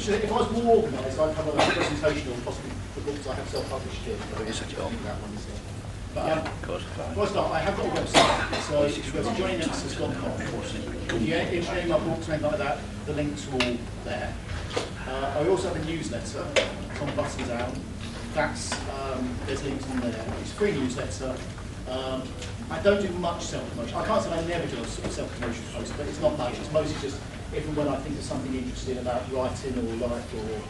if I was more organised, I'd have a presentation on possibly the books I have self-published here. It's a job. That one is there. But before I start, I have got a website, so if you go to jonnynexus.com, if you enter any of my books or anything like that, the links are all there. I also have a newsletter, it's on Buttons Out. That's, there's links on there. It's a free newsletter. I don't do much self-promotion. I can't say I never do a sort of self-promotion post, but it's not much. It's mostly just if and when I think of something interesting about writing or life or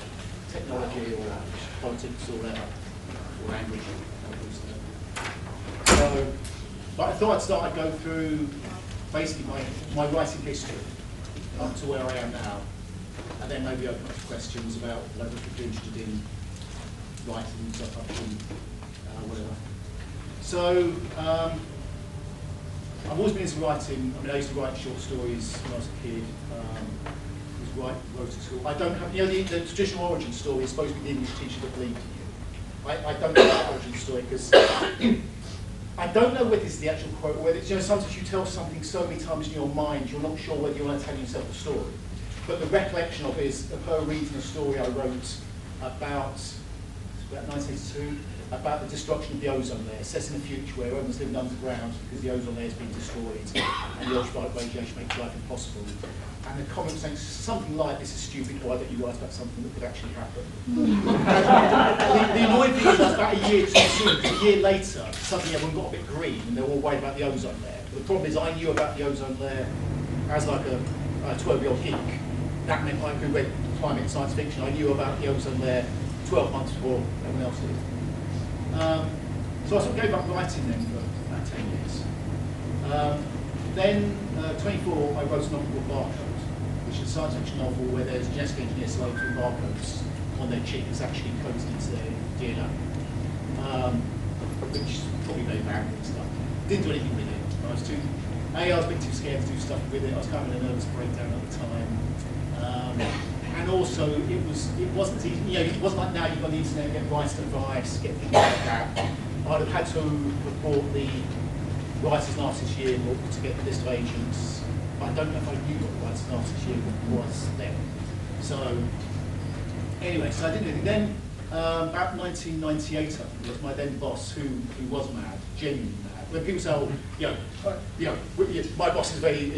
technology or politics or whatever, or language. So, but I thought I'd start, I'd go through basically my writing history up to where I am now, and then maybe open up to questions about whether you're interested in writing, self-publishing, whatever. So, I've always been into writing. I mean, I used to write short stories when I was a kid. Wrote at school. I don't have, the traditional origin story is supposed to be the English teacher that believed in you. I don't know that origin story because I don't know whether it's the actual quote or whether it's, sometimes you tell something so many times in your mind, you're not sure whether you want to tell yourself a story. But the recollection of it is of her reading a story I wrote about 1982, about the destruction of the ozone layer, set in a future where everyone's living underground because the ozone layer has been destroyed and the ultraviolet radiation makes life impossible. And the comment saying something like, "This is stupid, why don't you write about something that could actually happen?" the annoying thing is that about a year too soon, a year later, suddenly everyone got a bit green and they're all worried about the ozone layer. But the problem is I knew about the ozone layer as like a 12-year-old geek. That meant I could read climate science fiction. I knew about the ozone layer 12 months before everyone else did. So I sort of gave up writing then for about 10 years. Then, 24, I wrote a novel called Barcode, which is a science fiction novel where there's genetic engineers slowing through barcodes on their cheek that's actually encoded into their DNA. Which is probably very bad and stuff. Didn't do anything with it. I was a bit too scared to do stuff with it. I was kind of in a nervous breakdown at the time. And also, it wasn't easy. It wasn't like now you've got the internet, get writer advice, get things like that. I'd have had to have bought the Writer's and Artist Yearbook to get the list of agents. But I don't know if I knew what the Writer's and Artist Yearbook was then. So, anyway, so I didn't do anything. Then, about 1998, I think, was my then boss, who was mad, genuinely mad. When people say, "Oh, my boss is very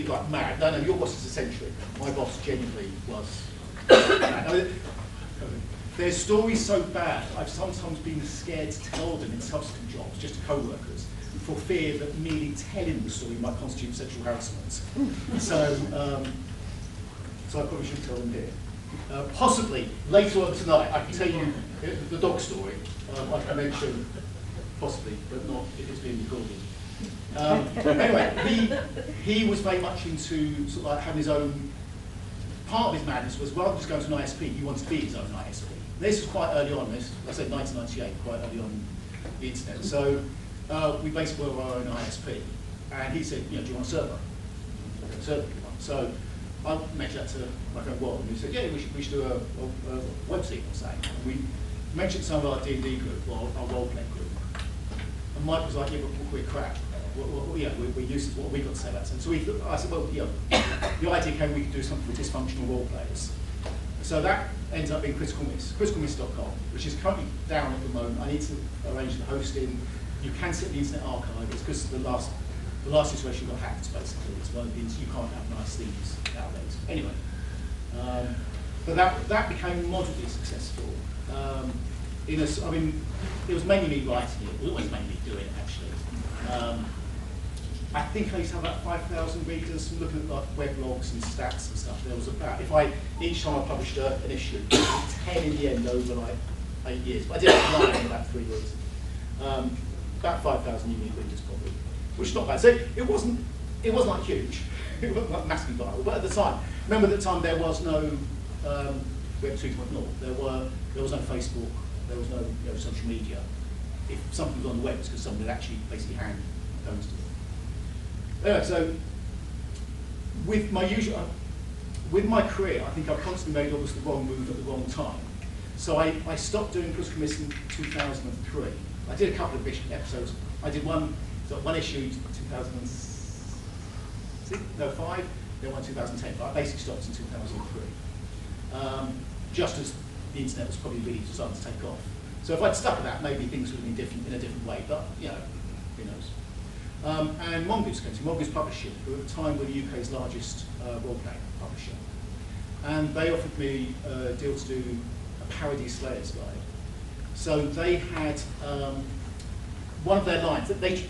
like mad." No, your boss is eccentric. My boss genuinely was mad. I mean, there's stories so bad, I've sometimes been scared to tell them in subsequent jobs, just to co-workers, for fear that merely telling the story might constitute sexual harassment. So I probably should tell them here. Possibly later on tonight, I can tell you the dog story. I can mention possibly, but not if it's being recorded. Anyway, he was very much into sort of like having his own. Part of his madness was rather than just going to an ISP, he wanted to be his own ISP. This was quite early on. This, I said 1998, quite early on the internet. So we basically were our own ISP, and he said, "Do you want a server?" So I mentioned that to my friend Walt, and he said, "Yeah, we should do a web sequence thing." We mentioned some of our D&D group, or our role-playing group, and Mike was like, "Yeah, but we're crap. We're useless. What have we got to say about it?" So I said, "Well, the idea came we could do something with dysfunctional role players." So that ends up being Critical Miss, criticalmiss.com, which is currently down at the moment. I need to arrange the hosting. You can set the Internet Archive. It's because the last situation got hacked, basically. It's one of the things you can't have nice themes nowadays. Anyway, but that became moderately successful. It was mainly me writing it. It was always mainly me doing it, actually. I think I used to have about 5,000 readers. Looking at like weblogs and stats and stuff, there was about, each time I published an issue, 10 in the end over like 8 years. But I did it online in about 3 years. About 5,000 unique readers probably, which is not bad. So it wasn't like huge. It wasn't like massively viral. But at the time, remember at the time there was no Web 2.0. There was no Facebook. There was no social media. If something was on the web, it's because someone had actually basically hand posted it. Anyway, so with my career, I think I've constantly made obviously the wrong move at the wrong time. So I stopped doing Critical Miss in 2003. I did a couple of episodes. I did one issue in 2005, then one in 2010. But I basically stopped in 2003. just as the internet was probably really starting to take off. So if I'd stuck with that, maybe things would have been different in a different way, but you know, who knows. And Mongoose came to Mongoose Publishing, who at the time were the UK's largest role-playing publisher. And they offered me a deal to do a parody Slayer's Guide. So they had one of their lines,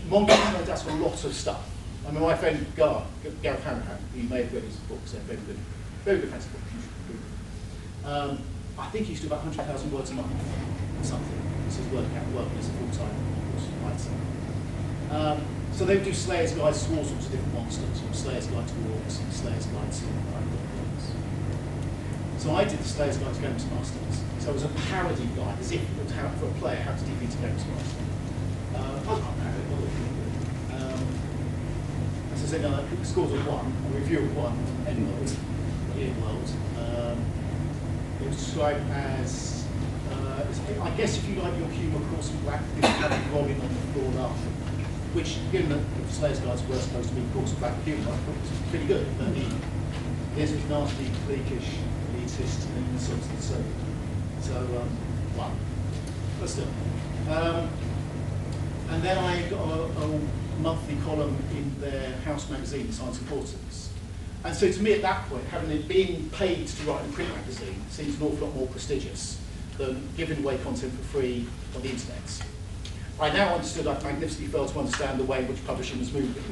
Mongoose turned us a lot of stuff. I mean, my friend Gareth Hanrahan, who may have read his books, they're very good fancy books. I think he used to do about 100,000 words a month, or something. This is working as a full-time writer. So they would do Slayer's Guides to all sorts of different monsters, from Slayer's Guide to Orcs, and Slayer's Guide to things. So I did the Slayer's Guide to Games Masters. So it was a parody guide, as if it was how, for a player, how to defeat a Games Master. I was quite proud of it, not looking good. As I said, the scores of 1, a review of 1, N-World, World. It was described as, I guess if you like your humour course of black, this kind of rolling on the floor laughing, which, given that Slayer's Guides were supposed to be course of black humour, I thought it was pretty good. But this was nasty, cliquish, elitist, and so on and so on. So, well, but still. And then I got a monthly column in their house magazine, Science Importance. And so to me at that point, having it being paid to write a print magazine seems an awful lot more prestigious than giving away content for free on the internet. I now understood, I magnificently failed to understand the way in which publishing was moving.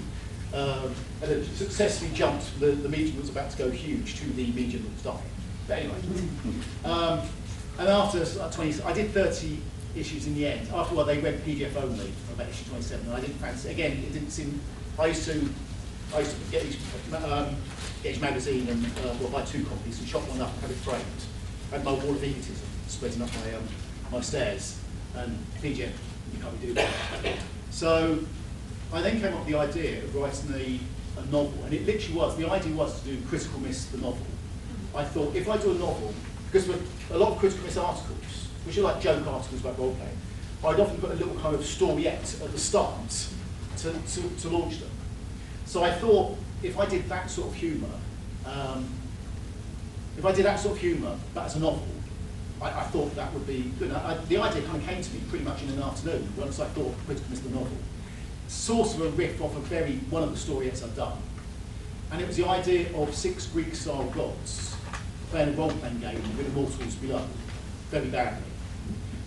And it successfully jumped the medium that was about to go huge to the medium that was dying. But anyway. And after 20, I did 30 issues in the end. After a while, they went PDF only about issue 27, and I didn't fancy it. Again, it didn't seem. I used to get each magazine and buy 2 copies and chop one up and have it framed. I had my wall of egotism spreading up my stairs, and PDF, you can't really do that. So I then came up with the idea of writing a novel, and it literally was. The idea was to do Critical Miss the novel. I thought if I do a novel, because with a lot of Critical Miss articles, which are like joke articles about role playing, I'd often put a little kind of storiette at the start to launch them. So I thought if I did that sort of humour, but as a novel, I thought that would be good. The idea kind of came to me pretty much in an afternoon once I thought Critical Miss the novel. Sort of a riff off of one of the storiettes I'd done. And it was the idea of 6 Greek-style gods playing a role-playing game with immortals below, very badly.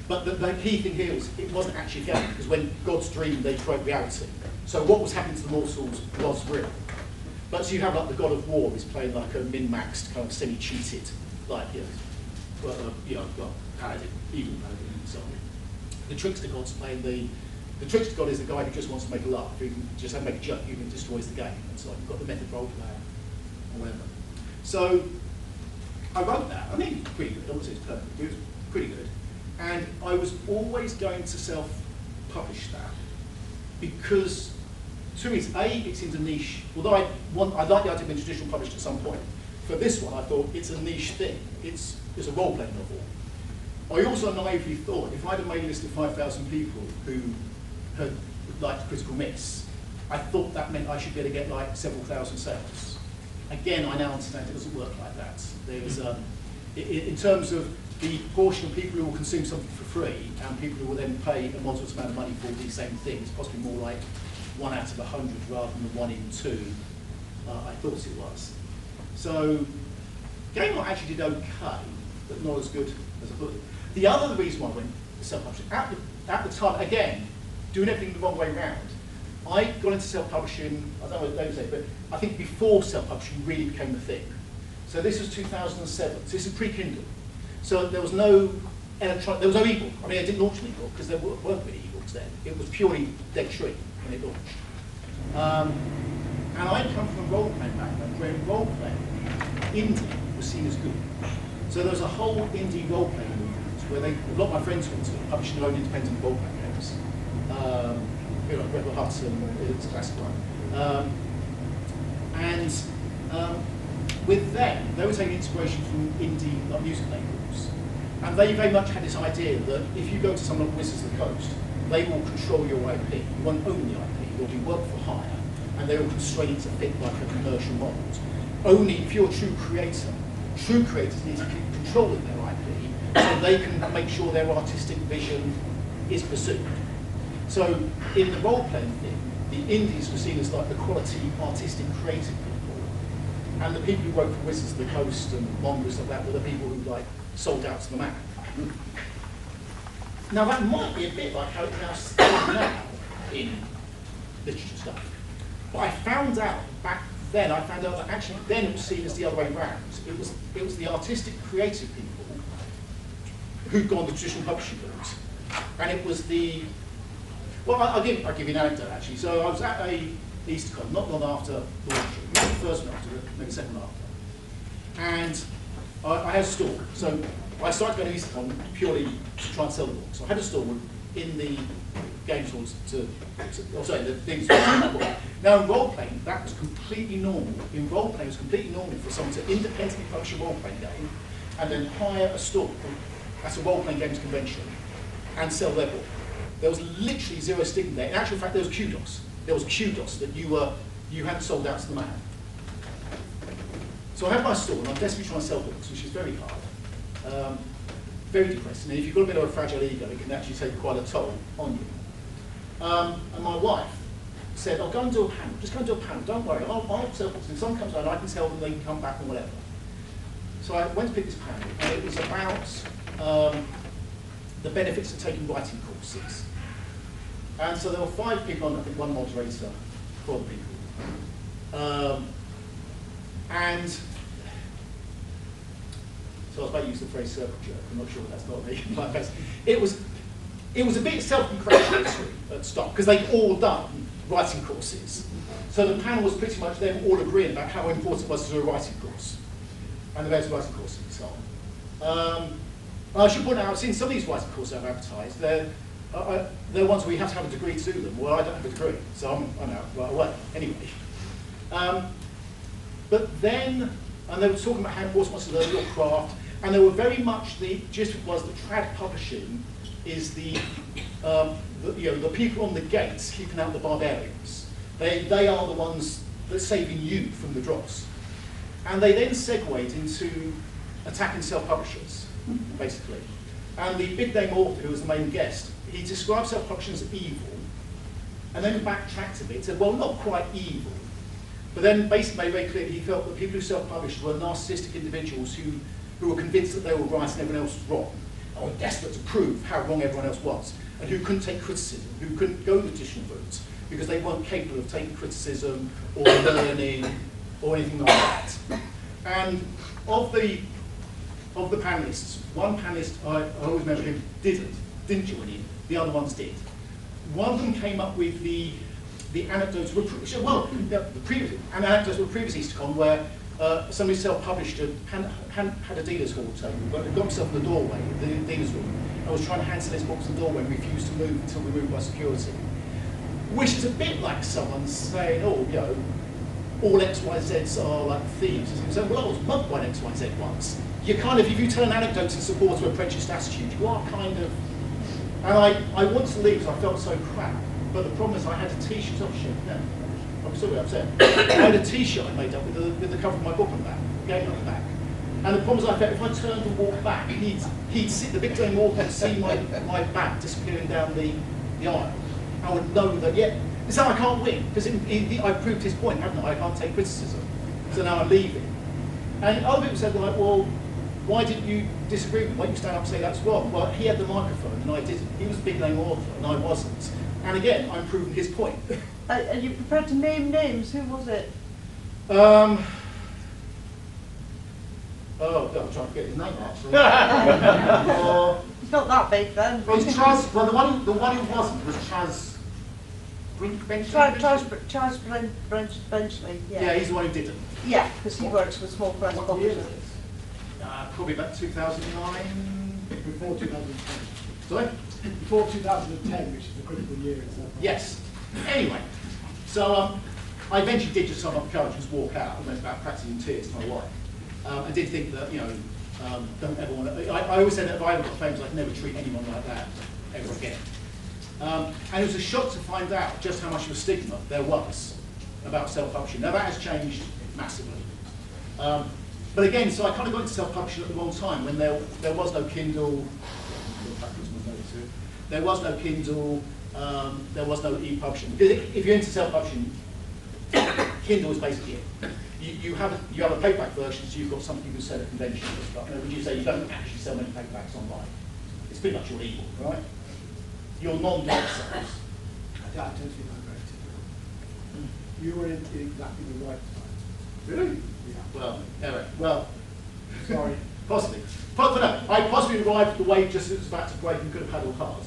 But the key thing here was it wasn't actually a game, because when gods dream, they create reality. So what was happening to the mortals was real. But so you have like the god of war is playing like a min-maxed, kind of semi-cheated, like, paladin, evil paladin and so on. The trickster god's playing the trickster god is the guy who just wants to make a laugh, who can just make a joke, even destroys the game. And so you've got the method role player, or whatever. So I wrote that. I mean, it was pretty good. I wouldn't say it's perfect, but it was pretty good. And I was always going to self-publish that because, to me, it's in the niche. Although I like the idea of being traditional published at some point. For this one, I thought it's a niche thing. It's a role-playing novel. I also naively thought if I'd have made a list of 5,000 people who had liked Critical Miss, I thought that meant I should be able to get like several thousand sales. Again, I now understand it doesn't work like that. There's, in terms of the proportion of people who will consume something for free and people who will then pay a moderate amount of money for the same thing, it's possibly more like 1 out of 100 rather than 1 in 2 I thought it was. So, Game Art actually did okay, but not as good as a book. The other reason why I went self-publishing, at the time, again, doing everything the wrong way round, I got into self-publishing, I don't know what they say, but I think before self-publishing really became the thing. So this was 2007, so this is pre-Kindle. So there was no electronic, there was no ebook. I mean, I didn't launch an ebook because there weren't many ebooks then. It was purely dead tree when it launched. And I'd come from a role-playing background where role-playing, indie, was seen as good. So there was a whole indie role-playing movement where a lot of my friends went to publishing their own independent role-playing games. Like Rebel Hudson, it's a classic one. With them, they were taking inspiration from indie music labels. And they very much had this idea that if you go to someone like Wizards of the Coast, they will control your IP. You won't own the IP, you'll be work for hire, and they will constrain it to fit like a commercial mold. Only if you're a true creator true creators need to keep controlling their IP so they can make sure their artistic vision is pursued. So in the role-playing thing, the indies were seen as like the quality, artistic, creative people, and the people who wrote for Wizards of the Coast and Mongoose like that were the people who like sold out to the man. Now that might be a bit like how it's now still now in literature stuff, but I found out back then, that actually then it was seen as the other way around. It was the artistic, creative people who'd gone the traditional publishing route, and it was the, well, I'll give you an anecdote actually. So I was at a EasterCon, not long after the launch, not the first one after, maybe the second one after, and I had a stall. So I started going to EasterCon purely to try and sell the book. So I had a stall in the games halls the things. Now in role-playing, that was completely normal. In role-playing, it was completely normal for someone to independently publish a role-playing game and then hire a stall at a role-playing games convention and sell their book. There was literally zero stigma there. In actual fact, there was kudos. There was kudos that you hadn't sold out to the man. So I have my stall, and I'm desperately trying to sell books, which is very hard. Very depressing. And if you've got a bit of a fragile ego, it can actually take quite a toll on you. And my wife said, "I'll go and do a panel. Just go and do a panel. Don't worry. I'll sell books. If someone comes around, I can tell them they can come back and whatever." So I went to pick this panel, and it was about the benefits of taking writing courses. And so there were 5 people on, I think 1 moderator, 4 people. And so I was about to use the phrase circle jerk. I'm not sure that's not me. It was a bit self-congratulatory at start, because they'd all done writing courses. So the panel was pretty much them all agreeing about how important it was to do a writing course, and the various writing courses and so on. I should point out, I've seen some of these writing courses I've advertised. They're ones where you have to have a degree to do them. Well, I don't have a degree, so I'm out right away. Anyway. But then, and they were talking about how important it was to learn your craft, and they were very much the gist was that trad publishing is the people on the gates keeping out the barbarians. They are the ones that are saving you from the dross. And they then segued into attacking self-publishers, basically. And the big name author, who was the main guest, he described self-publishing as evil, and then backtracked a bit, said, well, not quite evil. But then basically made very clear he felt that people who self-published were narcissistic individuals who were convinced that they were right and everyone else was wrong, and were desperate to prove how wrong everyone else was, and who couldn't take criticism, who couldn't go the traditional route, because they weren't capable of taking criticism or learning or anything like that. And of the panelists, one panelist, I always remember him, didn't join in, the other ones did. One of them came up with the anecdotes were an anecdotes were previous EasterCon where somebody self-published had a dealer's hall table, but got himself in the doorway, the dealer's room, and was trying to hand his books in the doorway and refused to move until removed by security. Which is a bit like someone saying, oh, you know, all XYZs are like thieves. And so, well, I was mugged by an XYZ once. You kind of, if you tell an anecdote in support of a prejudiced attitude, you are kind of, and I wanted to leave because I felt so crap. But the problem is I had a t-shirt, oh shit, no, I'm sorry, upset. I had a t-shirt I made up with the cover of my book on the back, game on the back. And the problem is I felt if I turned and walked back, he'd see, the big day walker would see my back disappearing down the aisle. I would know that, yeah, it's how I can't win, because I proved his point, haven't I? I can't take criticism. So now I'm leaving. And other people said, like, well, why didn't you disagree with me? Why didn't you stand up and say that's wrong? Well, he had the microphone and I didn't. He was a big name author and I wasn't. And again, I'm proving his point. Are you prepared to name names? Who was it? Oh, God, I'm trying to get his name actually. It's not that big then. Well, it's Chaz. Well, the one who wasn't was Chaz. Chaz Benchley. Yeah, he's the one who didn't. Yeah, because he works with small press publishers. Probably about 2009. Before 2010. Sorry? Before 2010, which is the critical year itself. Yes. Anyway, so I eventually did just summon up the courage and just walk out and went about practicing in tears to my wife. I did think that, you know, don't ever want to. I always said that if I ever got famous, I'd never treat anyone like that ever again. And it was a shock to find out just how much of a stigma there was about self-publishing. Now that has changed massively. But again, so I kind of got into self-publishing at the wrong time when there was no Kindle. There was no Kindle. There was no e-publishing. Because if you're into self-publishing, Kindle is basically it. You have a paperback version, so you've got something you can sell at conventions and stuff. Would you say you don't actually sell many paperbacks online? It's pretty much your e-book, right? Your non-direct sales. I don't think I'm very typical. You were in exactly the right time. Really? Yeah. Well, Eric, well, Sorry. possibly. I possibly arrived at the wave just as it was about to break and could have paddled hard.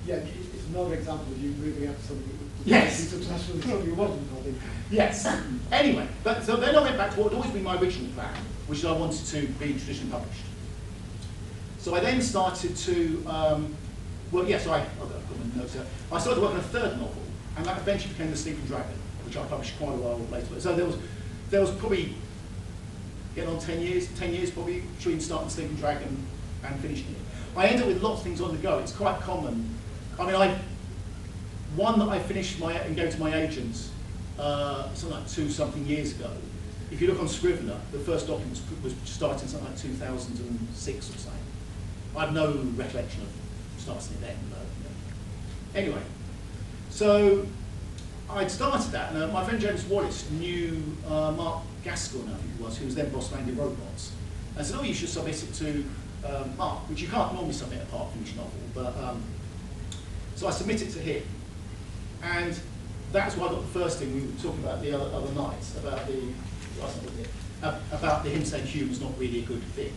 Yeah, it's another example of you moving up to something that was Yes. successful and something you wasn't, I think. Yes. Anyway, so then I went back to what had always been my original plan, which is I wanted to be traditionally published. So I then started to, I've got my notes here. I started working on a third novel, and that eventually became The Sleeping Dragon, which I published quite a while later. So there was probably, getting on 10 years probably, between starting Sleeping Dragon and finishing it. I ended up with lots of things on the go. It's quite common. I mean, one that I finished and gave to my agents something like 2-something years ago. If you look on Scrivener, the first document was starting something like 2006 or something. I have no recollection of starting it then. But, Anyway, so I'd started that, and my friend James Wallace knew Mark Gaskell, I think it was, who was then boss of Angry Robots, and said, oh, you should submit it to Mark, which you can't normally submit a part-finished novel, but so I submitted to him, and that's why I got the first thing we were talking about the other night, about him saying humour's not really a good thing.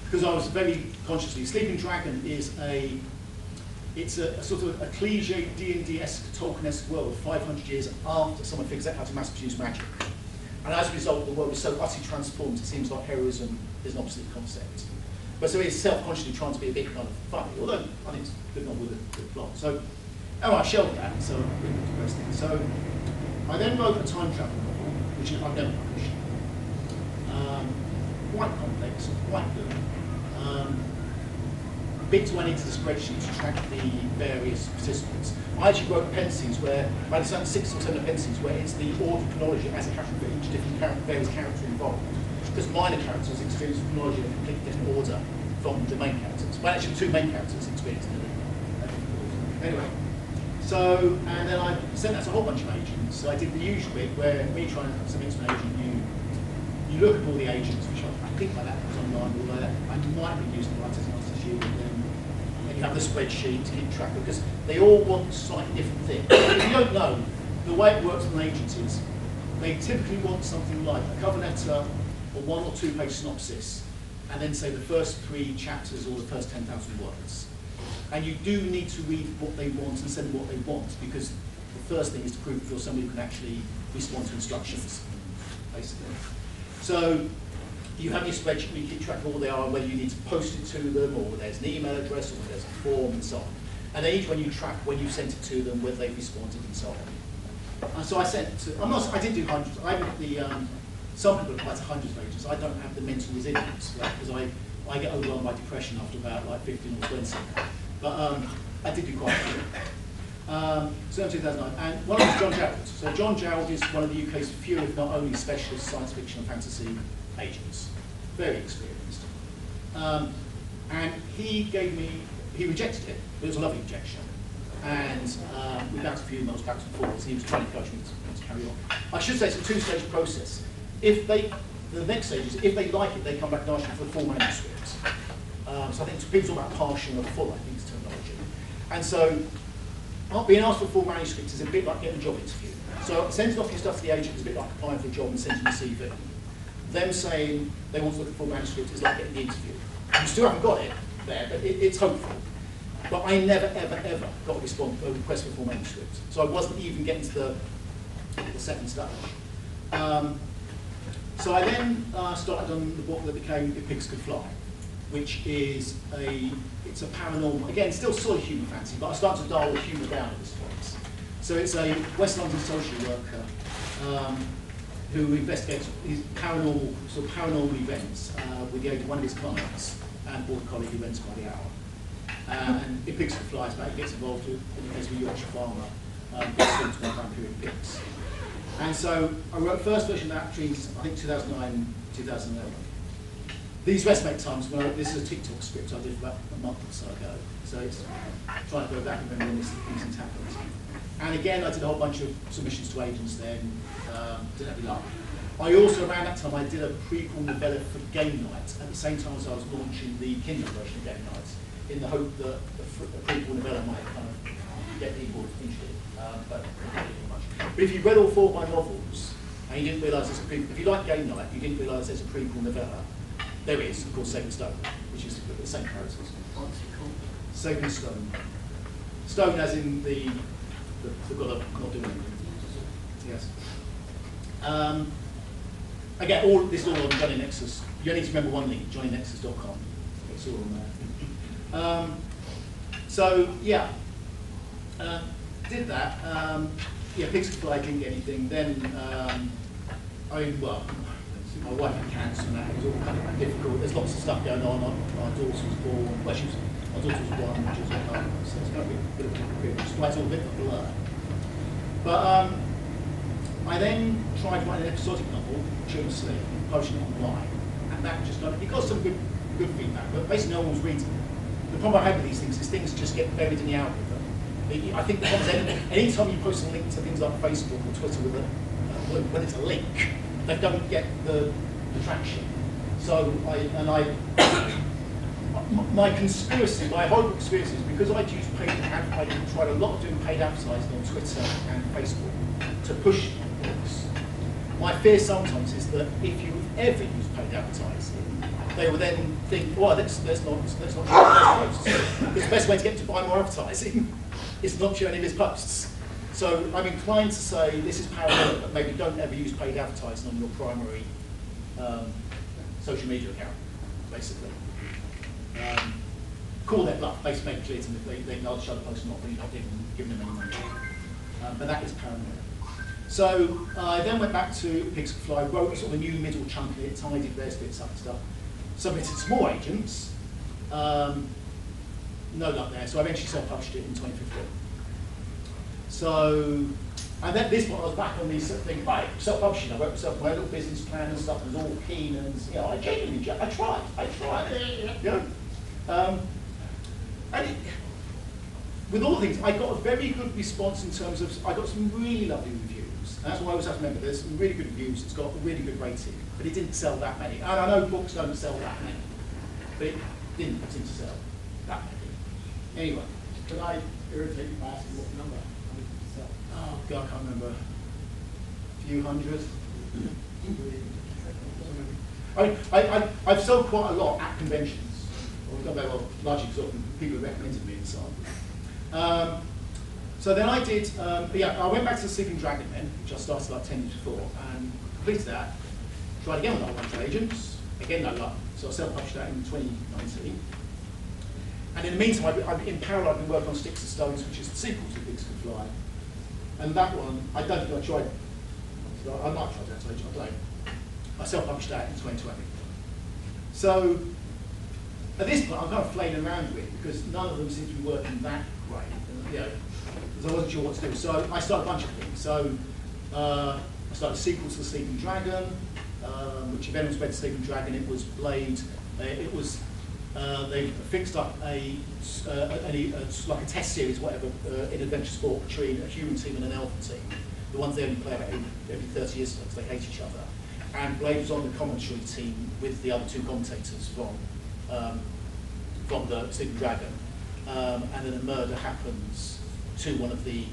Because I was very consciously, Sleeping Dragon is it's a sort of a cliche D&D-esque, Tolkien-esque world 500 years after someone figures out how to mass produce magic. And as a result, the world is so utterly transformed, it seems like heroism is an obsolete concept. But so it's self-consciously trying to be a bit kind of funny, although I think it's a good novel with a good plot. So, I shelved that, so I really depressed it. So, I then wrote a time travel novel, which I've never published. Quite complex, quite good. Bits went into the spreadsheet to track the various participants. I actually wrote appendices where, I had 6 or 7 appendices where it's the order of chronology as a character for each different various character involved. Because minor characters experience chronology in a completely different order from the main characters. Well, actually, 2 main characters experience it in a different order. Anyway, so, and then I sent that to a whole bunch of agents. So I did the usual bit where me trying to submit to an agent, you look at all the agents, which I think by that was online, although I might be using the right as much as you, and you have the spreadsheet to keep track of, because they all want slightly different things. If you don't know, the way it works with agencies, they typically want something like a cover letter, or 1 or 2 page synopsis, and then say the first 3 chapters or the first 10,000 words. And you do need to read what they want and send them what they want, because the first thing is to prove that you're somebody who can actually respond to instructions, basically. So you have your spreadsheet where you keep track of all they are, and whether you need to post it to them, or there's an email address, or there's a form, and so on. And then each one you track when you sent it to them, whether they've responded, and so on. And so I sent it to, I did do hundreds. I haven't got some people apply to hundreds of agents. I don't have the mental resilience, because I get overwhelmed by depression after about like 15 or 20. But I did do quite a few. So in 2009, and one of them is John Jarrett. So John Jarrett is one of the UK's few, if not only, specialist science fiction and fantasy agents. Very experienced. And he rejected it, but it was a lovely rejection. And we bounced a few emails backwards and forwards. He was trying to encourage me to carry on. I should say it's a 2-stage process. The next stage is, if they like it, they come back and ask you for the full manuscript. So I think people talk about partial or full, I think is terminology. And so being asked for a full manuscript is a bit like getting a job interview. So sending off your stuff to the agent is a bit like applying for a job and sending a CV. Them saying they want to look at the full manuscript is like getting the interview. You still haven't got it there, but it's hopeful. But I never, ever, ever got a request for a full manuscript. So I wasn't even getting to the second stage. So I then started on the book that became If Pigs Could Fly, which is it's a paranormal, again, still sort of human fantasy, but I started to dial the humour down at this point. So it's a West London social worker who investigates his paranormal events with the aid of one of his clients and border collie who rents by the hour. And If Pigs Could Fly is about he gets involved in the case of a Yorkshire farmer, gets into one time period pigs. And so I wrote the first version of that between, I think, 2009 and 2011. these rest-make times, this is a TikTok script I did about a month or so ago. So it's trying to go back and remember when these things happened. And again, I did a whole bunch of submissions to agents then, didn't have any luck. I also, around that time, I did a prequel novella for Game Night at the same time as I was launching the Kindle version of Game Night, in the hope that a prequel novella might kind of get people interested, but not really much. But if you read all 4 of my novels, and you didn't realise there's a prequel, if you like Game Night, you didn't realise there's a prequel novella, there is, of course, Saving Stone, which is the same characters. What's it called? Saving Stone. Stone as in the god of not doing anything. Yes. Again, this is all on Jonny Nexus. You only need to remember one link, jonnynexus.com. It's all on there. So, yeah. Did that. Yeah, Pixel Fly didn't get anything. Then, well, my wife had cancer and that. It was all kind of difficult. There's lots of stuff going on. Our daughter was born. Well, our daughter was born, which was like, so it's going to be a bit of a period, which is why it's all a bit of a blur. But I then tried writing an episodic novel, Children's publishing it online, and that just got, it got some good feedback, but basically no one was reading it. The problem I had with these things is things just get buried in the algorithm. I think the problem is anytime you post a link to things like Facebook or Twitter with when it's a link, they don't get the traction. So my conspiracy, my horrible conspiracy is because I'd used paid advertising, tried a lot of doing paid advertising on Twitter and Facebook to push books. My fear sometimes is that if you ever use paid advertising, they will then think, well, let's not posts. Because the best way to get them to buy more advertising is not share any of his posts. So I'm inclined to say this is parallel, but maybe don't ever use paid advertising on your primary social media account, basically. Call their bluff, basically make it clear to them if they acknowledge other posts or not, but you're not giving them any money. But that is parallel. So I then went back to Pixelfly, wrote sort of a new middle chunk in it, tidied various bits up and stuff, submitted to more agents, no luck there, so I eventually self-published it in 2015. So, and then at this point I was back on these sort of things, right, self-publishing, I wrote myself my little business plan and stuff, and was all keen, and you know, I genuinely, I tried, you know. And with all things, I got a very good response in terms of, I got some really lovely reviews. And that's why I always have to remember, there's some really good reviews, it's got a really good rating, but it didn't sell that many. And I know books don't sell that many, but it didn't seem to sell that many. Anyway. Could I irritate you by asking what number? How many did you sell? Oh God, I can't remember. A few hundred. I've sold quite a lot at conventions. Well, largely because people have recommended me and so on. So then I did, I went back to the Sleeping Dragon then, which I started like 10 years before, and completed that. Tried again with a bunch of agents, again no luck. So I self-published that in 2019. And in the meantime, in parallel, I've been working on Sticks and Stones, which is the sequel to Pigs Can Fly. And that one, I don't think I tried. I might try that, I don't. I self-published that in 2020. So at this point, I'm kind of flailing around with it because none of them seem to be working that great. You know, because I wasn't sure what to do. So I started a bunch of things. So I started a sequel to The Sleeping Dragon, which if anyone's read The Sleeping Dragon, it was Blade. It was they fixed up like a test series, whatever, in adventure sport between a human team and an elf team. The ones they only play about every 30 years because they hate each other. And Blade was on the commentary team with the other two commentators from the Sleeping Dragon. And then a murder happens to one of the,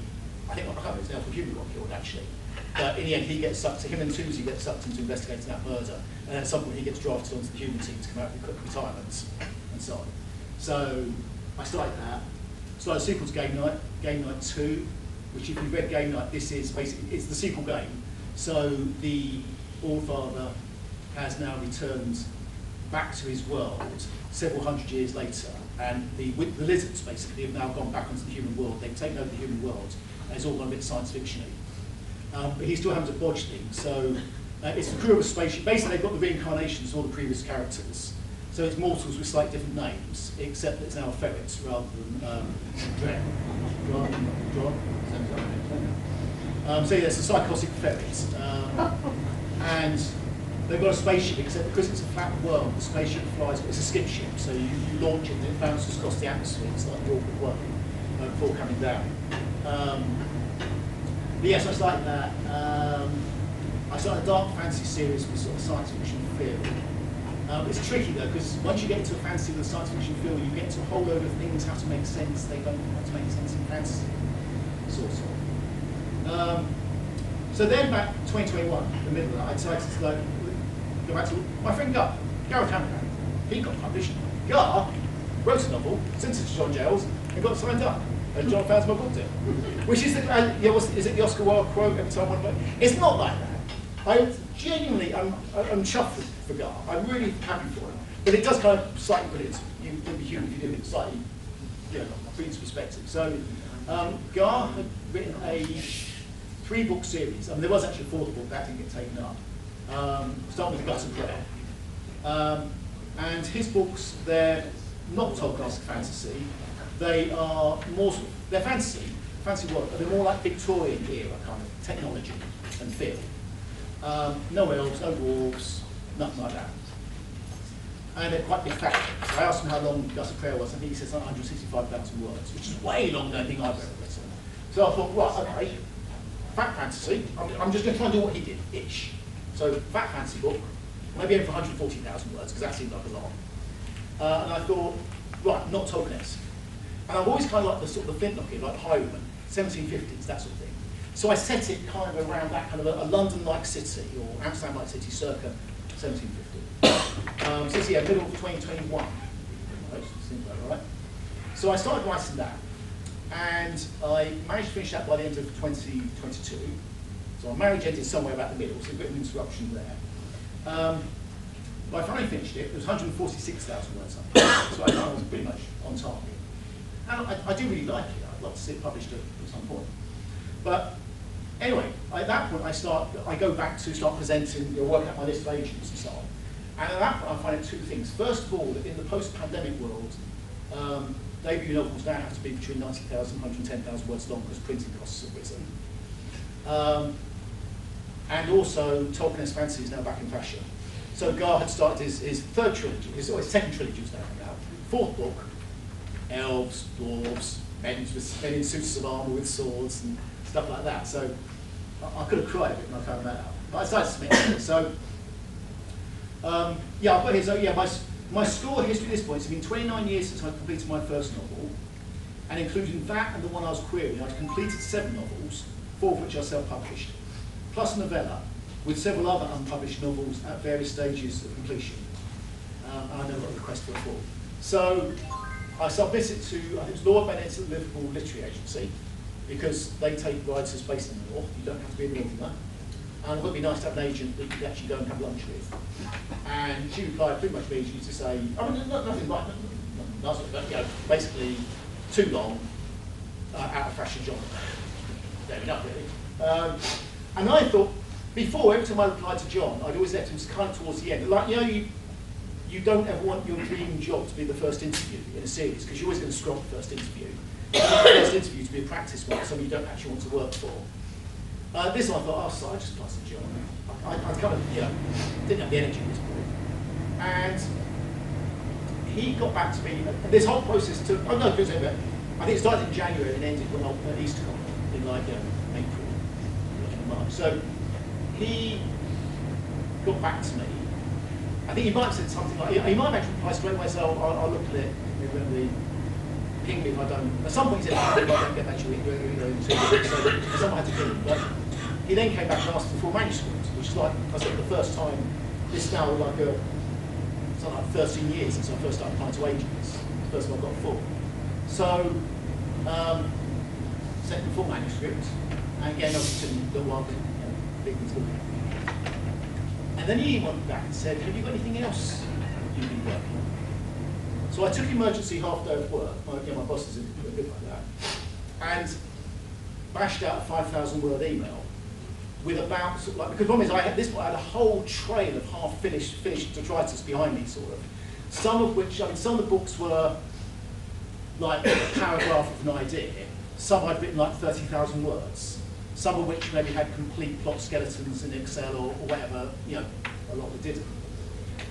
I can't remember, it's an elf or human got killed actually. But in the end, he gets sucked, him and Tuesday get sucked into investigating that murder. And at some point, he gets drafted onto the human team to come out of retirement and so on. So I started that. Started a sequel to Game Night, Game Night 2, which if you've read Game Night, this is basically, it's the sequel game. So the Allfather has now returned back to his world several hundred years later. And the lizards basically have now gone back onto the human world. They've taken over the human world. And it's all gone a bit science fiction-y. But he's still having to bodge things. So it's the crew of a spaceship. Basically, they've got the reincarnations of all the previous characters. So it's mortals with slightly different names, except that it's now ferrets rather than so yeah, it's a psychotic ferret. And they've got a spaceship, except because it's a flat world, the spaceship flies, it's a skip ship, so you launch it and it bounces across the atmosphere, it's like the awkward world before coming down. But yes, I started that. I started a dark fantasy series with sort of science fiction feel. It's tricky though, because once you get into a fantasy with a science fiction feel, you get to a whole load of things have to make sense, they don't have to make sense in fantasy, sort of. So then back 2021, the middle of that, I decided to go back to my friend Gareth Hammerman. He got published. Gar wrote a novel, sent it to John Giles, and got signed up. And John found my book deal. Which is is it the Oscar Wilde quote every time one? It's not like that. I genuinely, I'm chuffed for Gar. I'm really happy for him. But it does kind of slightly put it, you would be human if you did it slightly, put into perspective. So Gar had written a 3-book series. I mean, there was actually a 4th book that didn't get taken up. Starting with Guts and Prayer. And his books, they're not Tolkien's fantasy. They are more, they're fantasy world, but they're more like Victorian era kind of technology and feel. No elves, no dwarves, nothing like that. And they're quite big factions. I asked him how long Gus of Prayer was, and he says 165,000 words, which is way longer than anything I've ever written. So I thought, right, okay, fat fantasy, I'm just going to try and do what he did, ish. So fat fantasy book, maybe aim for 140,000 words, because that seemed like a lot. And I thought, right, not Tolkien-esque. And I've always kind of liked the sort of the Flintlock, like Highwayman, 1750s, that sort of thing. So I set it kind of around that kind of a London-like city, or Amsterdam-like city, circa 1750. So it's, yeah, middle of 2021. Right, seems about right. So I started writing that, and I managed to finish that by the end of 2022. So my marriage ended somewhere about the middle, so a bit of an interruption there. But I finally finished it. It was 146,000 words up. So I was pretty much on target. And I do really like it. I'd love to see it published at some point. But anyway, at that point I go back to start presenting, work out my list of agents and so on. And at that point I find out 2 things. First of all, that in the post-pandemic world, debut novels now have to be between 90,000 and 110,000 words long because printing costs have risen. And also, Tolkien's fantasy is now back in fashion. So Gar had started his 3rd trilogy, his 2nd trilogy was now coming out. 4th book, elves, dwarves, men in suits of armour with swords and stuff like that. So I could have cried a bit when I found that out. But I decided to submit it. So yeah, I've got here. So yeah, my score history at this point, it's been 29 years since I completed my first novel, and including that and the one I was querying, I'd completed 7 novels, 4 of which I self-published, plus a novella, with several other unpublished novels at various stages of completion. And I never got a request for a 4th. So I submitted to, I think it was Lord Bennett's at the Liverpool Literary Agency, because they take writers based in the north, you don't have to be a northerner. And it would be nice to have an agent that you could actually go and have lunch with. And she replied pretty much immediately to say, I mean, nothing like that, but basically too long, out of fashion genre. Fair enough, really. And I thought, before, every time I replied to John, I'd always left him kind of towards the end. Like, you don't ever want your dream job to be the first interview in a series, because you're always going to scrub the first interview. You want the first interview to be a practice one, something you don't actually want to work for. This one I thought, oh, so I just passed the job. I kind of, didn't have the energy at this point. And he got back to me, and this whole process took, I think it started in January and ended when I was at Easter in like April, March. So he got back to me. I think he might have said something like, he might have actually replied straight away, so I'll look at it, ping me if I don't. At some point he said, I don't get back to you in 2 weeks, so someone had to ping me. But he then came back and asked for full manuscript, which is like, I said, the first time, this is now like something like 13 years since I first started applying to agents. The first time I got full. So, sent the full manuscript, and again, obviously, the one, big things looking at. And then he went back and said, have you got anything else you've been working on? So I took emergency half day of work, my boss is a bit like that, and bashed out a 5,000 word email with about, because the problem is I had a whole trail of half-finished detritus behind me, sort of. Some of which, some of the books were like a paragraph of an idea, some I'd written like 30,000 words, some of which maybe had complete plot skeletons in Excel or whatever, a lot that didn't.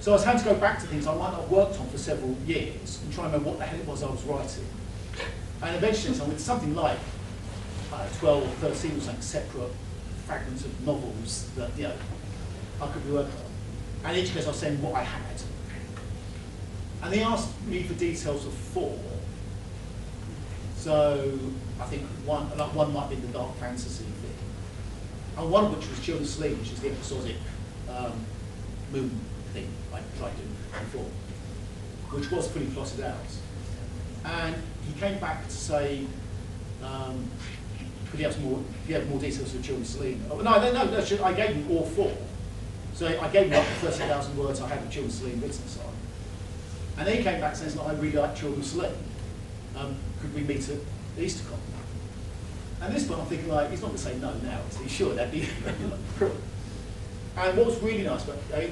So I was having to go back to things I might not have worked on for several years and try and remember what the hell it was I was writing. And eventually, with something like 12 or 13 or something separate fragments of novels that I could be working on. And in each case, I was saying what I had. And they asked me for details of 4. So I think one might be the dark fantasy thing, and one of which was Jonny Nexus, which is the episodic moon thing I tried to do before, which was fully plotted out. And he came back to say, could he have more details for Jonny Nexus? Oh, no, I gave him all 4. So I gave him up the 30,000 words I had of Jonny Nexus written aside. And then he came back saying, I really like Jonny Nexus. Could we meet at Eastercon? And this one I'm thinking, like, he's not going to say no now, is he? Sure, that'd be cruel. And what was really nice,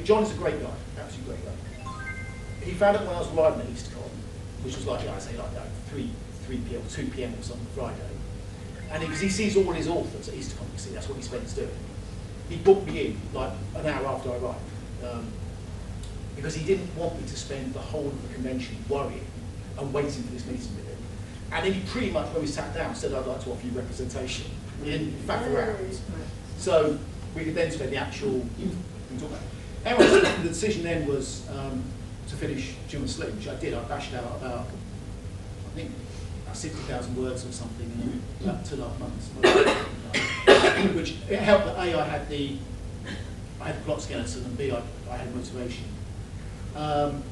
John is a great guy, absolutely great guy. He found out when I was arriving at Eastercon, which was like, I say, like 3 p.m. or 2 p.m. or something Friday. And because he sees all his authors at Eastercon, you see, that's what he spends doing. He booked me in like an hour after I arrived, because he didn't want me to spend the whole of the convention worrying and waiting for this meeting with him. And then he pretty much, when we sat down, said, I'd like to offer you representation. We didn't faff around. So we could then spend the actual thing talk about. Anyway, so the decision then was to finish Jonny Nexus, which I did. I bashed out about, I think, about 60,000 words or something in about 2.5 months. Which it helped that A, I had the plot skeleton, and B, I had motivation. And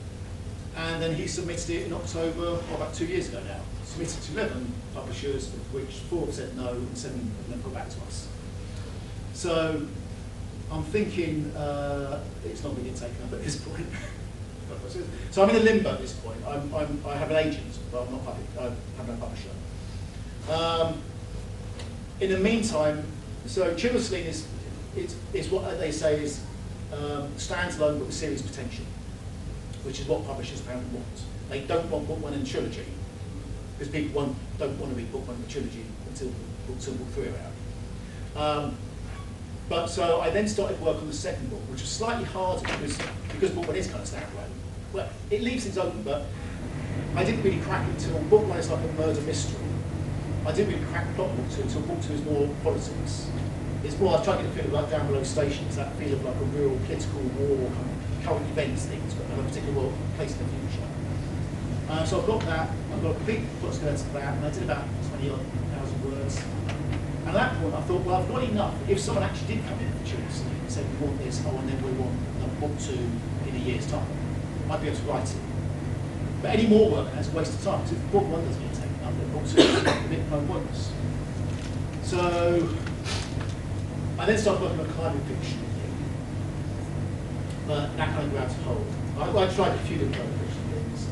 then he submitted it in October, about 2 years ago now. Submitted to 11 publishers, of which 4 have said no and 7 have never got back to us. So I'm thinking it's not going to get taken up at this point. So I'm in a limbo at this point. I have an agent, but I'm not public. I have no publisher. In the meantime, so Jonny Nexus is what they say is standalone but with serious potential, which is what publishers apparently want. They don't want book 1 in the trilogy, because people don't want to read book 1 in the trilogy until book 3 are out. But so I then started work on the second book, which was slightly harder because book 1 is kind of standalone. Well, it leaves things open, but I didn't really crack it until book 1 is like a murder mystery. I didn't really crack plot book 2 until book 2 is more politics. It's more, I was trying to get a feel of like Down Below Station, it's that feel of like a real political war, kind of current events things, but in a particular place in the future. So I've got that, I've got a complete plot skeleton for that, and I did about 20,000 words. And at that point I thought, well, I've got enough. If someone actually did come in for Jonny Nexus and said, we want this, and then we want book 2 in a year's time, I'd be able to write it. But any more work, that's a waste of time, because if book 1 doesn't get taken up, then book 2 is a bit kind of pointless. So I then started working on a climate fiction thing, but that kind of grabbed hold. I tried a few different climate fiction things.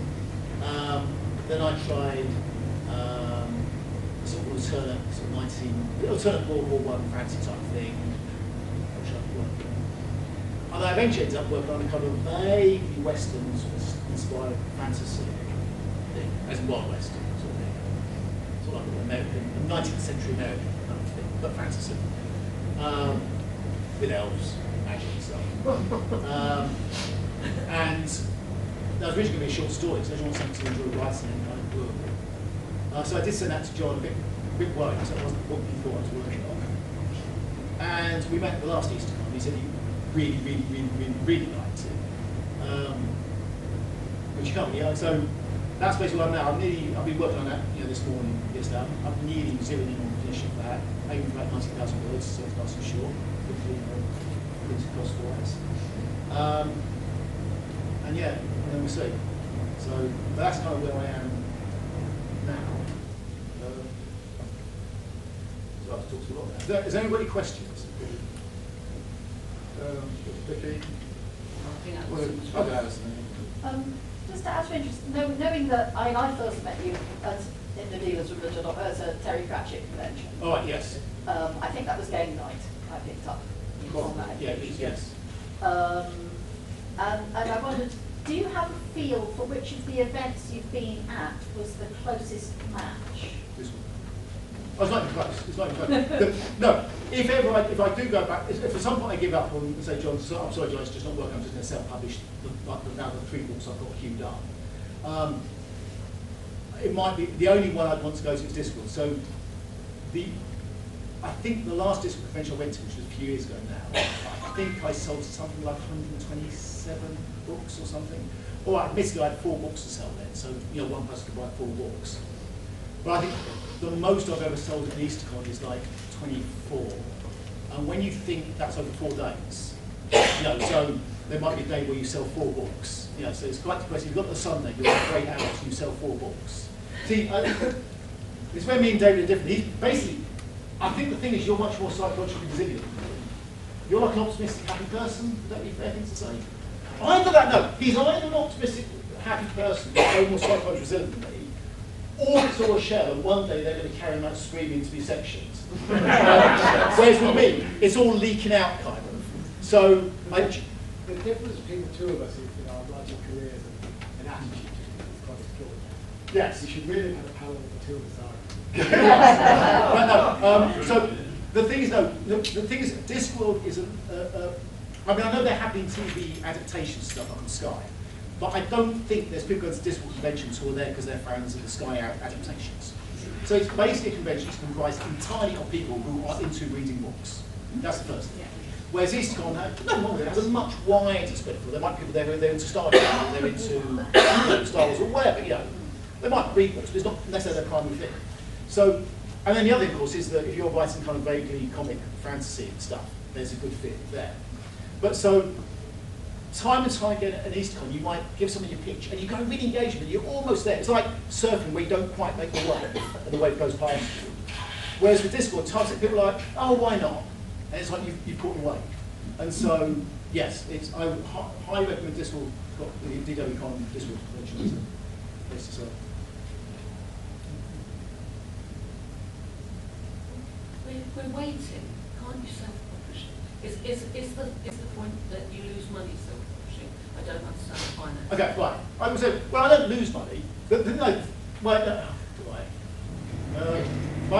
Then I tried sort of alternate World War I fantasy type thing, which I've worked on. And I eventually ended up working on a kind of vaguely Western sort of inspired fantasy thing, as in Wild West sort of thing. Sort of like American, 19th century American kind of thing, but fantasy. With elves, magic and stuff. And that was originally going to be a short story, so I just want something to enjoy writing and kind of work. So I did send that to John, a bit worried, because that wasn't what he thought I was working on. And we met at the last Eastercon, and he said he really liked it. Which you can't really, so that's basically what I'm now. I've been working on that this morning, yesterday. I'm nearly zeroing in on finishing that, aiming for about 90,000 words, so it's nice and short, hopefully, cost-wise. And yeah, and then we'll see. So that's kind of where I am now. So I've talked a lot now. Is there anybody questions? Vicky? Just out of interest, knowing that I first met you in the Dealers Religion as a Terry Pratchett convention. Oh, right, yes. I think that was game night I picked up on that. Yeah, yes. And I wondered, do you have a feel for which of the events you've been at was the closest match? This one. Oh, it's not even close. It's not even close. No, if I do go back, if at some point I give up and say, John, I'm sorry, John, it's just not working. I'm just going to self-publish now the 3 books I've got queued up. It might be the only one I'd want to go to is Discord. So I think the last Discord convention I went to, which was a few years ago now, I think I sold something like 127 books or something. All right, admittedly I had 4 books to sell then, so one person could buy 4 books. But I think the most I've ever sold at an EasterCon is like 24. And when you think that's over 4 days, so there might be a day where you sell 4 books. So it's quite depressing. You've got the Sunday, you've got 8 hours, and you sell 4 books. See, it's where me and David are different. Basically, I think the thing is you're much more psychologically resilient. You're like an optimistic, happy person. Would that be a fair thing to say? Either that, no. He's either an optimistic, happy person, who's more psychologically resilient than me, or it's all a shell, and one day they're going to carry him out screaming to be sections. Whereas with me, it's all leaking out, kind of. So, the difference between the two of us is our writing careers and attitude is quite explored. yes. We should really have a panel of the two of us are. So the thing is, the thing is, Discworld is I mean, I know they're having TV adaptation stuff up on Sky, but I don't think there's people going to Discworld conventions who are there because they're fans of the Sky adaptations. So it's basically a convention that's comprised entirely of people who are into reading books. That's the first thing. Whereas EasterCon, nothing wrong with it, has a much wider spectrum. There might be people they're into Star Trek, they're into Star Wars or whatever, They might read books, but it's not necessarily their primary thing. So, and then the other, of course, is that if you're writing kind of vaguely comic fantasy and stuff, there's a good fit there. But so, time and time again at an EasterCon, you might give something a pitch, and you go really engaged with it, you're almost there. It's like surfing where you don't quite make the wave, and the wave goes past you. Whereas with Discord, times people are like, oh, why not? And it's like you've caught the wave. And so, yes, I would highly recommend Discord, got the DWCon Discord convention as a place to serve. We're waiting. Can't you self-publish? Is the point that you lose money self-publishing? I don't understand the finance. Okay, right. I would say, well, I don't lose money. I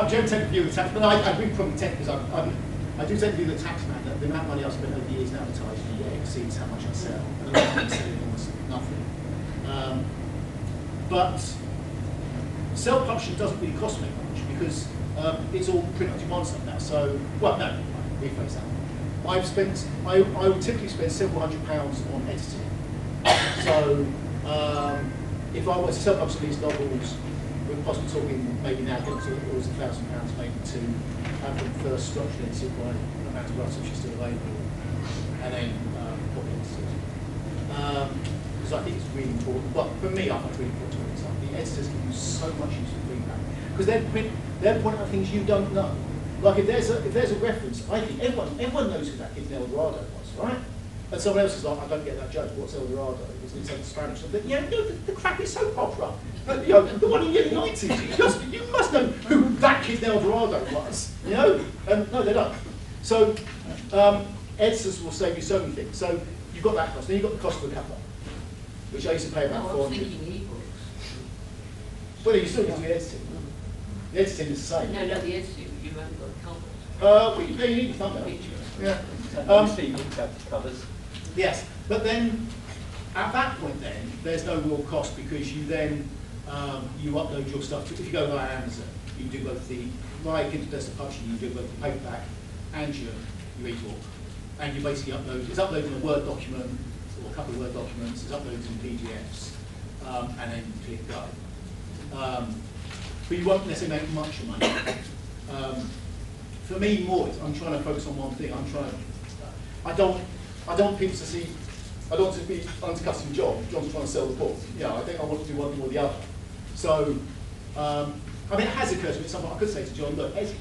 don't take the view of the tax, but I really probably take because I do take the view of the tax man that the amount of money I've spent over the years in advertising exceeds how much I sell. And I'm selling almost nothing. But self-publishing doesn't really cost me much because it's all print on demand stuff now. So, well, no, rephrase that. I would typically spend several £100 on editing. So, if I was to self-publish these novels, we're possibly talking maybe now getting to always £1,000 maybe to have them first structured into by amount of writing which is still available, and then copy edited. Because I think it's really important. But for me, I find it really important to edit stuff. The editors give you so much useful feedback because they're pointing out things you don't know. Like if there's a reference, I think everyone knows who that kid in El Dorado was, right? And someone else is like, I don't get that joke. What's El Dorado? It's in Spanish. But the crappy soap opera. But the one in the 90s. You must know who that kid in El Dorado was. And no, they don't. So editors will save you so many things. So you've got that cost. Then you've got the cost of the cover, which I used to pay about No, I was $400. thinking ebooks. Well, you still need to do editing. The editing is the same. No, the editing, you haven't got a cover. Well, you need the thumbnail. Picture. Yeah. Covers. Yes, but then at that point, then there's no real cost because you then you upload your stuff. If you go via Amazon, you do both the Kindle Desktop Publishing, you do both the paperback and your ebook, and you basically upload. It's uploaded in a Word document or a couple of Word documents. It's uploaded in PDFs, and then you click go. But you won't necessarily make much money. For me, I'm trying to focus on one thing. I don't want people to see. I don't want to be undercutting John. John's trying to sell the book. I think I want to do one thing or the other. So, I mean, it has occurred to me at some point. I could say to John, look, is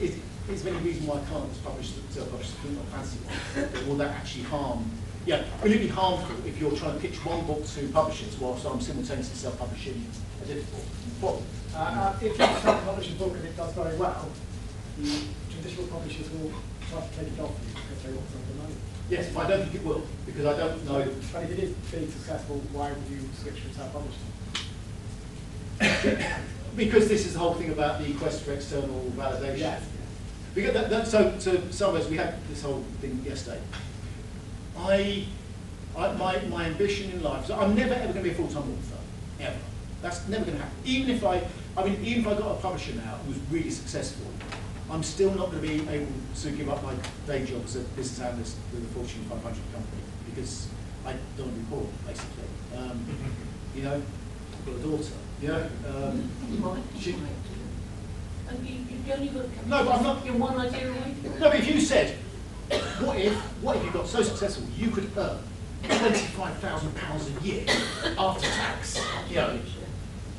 there any reason why I can't self-publish the not fancy one? Will that actually harm? Yeah, will it be harmful if you're trying to pitch one book to publishers whilst I'm simultaneously self-publishing a different book? If you self-publish a book and it does very well, the traditional publishers will try to take it off you because they want some of the money. Yes, but I don't think it will, because I don't know. But if it is being successful, why would you switch from self-publishing? because this is the whole thing about the quest for external validation. Yeah. Because so some of us, we had this whole thing yesterday. My ambition in life, so I'm never ever going to be a full-time author, ever. That's never going to happen. Even if I got a publisher now who was really successful, I'm still not going to be able to give up my day job as a business analyst with a Fortune 500 company because I don't want to be poor, basically. You know, I've got a daughter. You know, You might, she- you might do. And you only got to come. No, but I'm not- You're one idea away. No, but if you said, what if you got so successful you could earn £25,000 a year after tax? You know,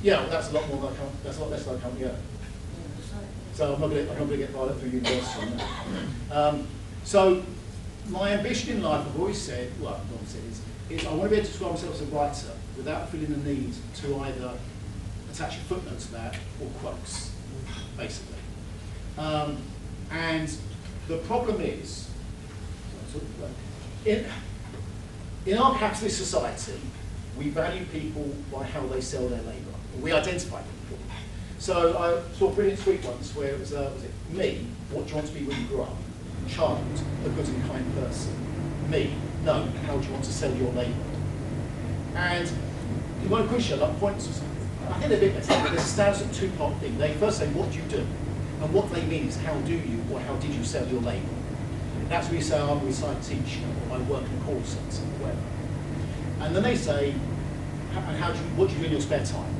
yeah, well, that's a lot more than I can't. That's a lot less than I can't get. So I'm not going to get violent through university on that. So my ambition in life, I've always said, well, not always said, is I want to be able to describe myself as a writer without feeling the need to either attach a footnote to that or quotes, basically. And the problem is, in our capitalist society, we value people by how they sell their labour. We identify people. So I saw a brilliant tweet once where it was it me, what do you want to be when you grow up? Child, a good and kind person. Me, no, how do you want to sell your labour? And you want to question like points. I think they're a bit better. There's a standard two-part thing. They first say, what do you do? And what they mean is, how do you or how did you sell your labour? That's where you say, I'm a recited teacher, or I work in a call centre, or whatever. And then they say, and what do you do in your spare time?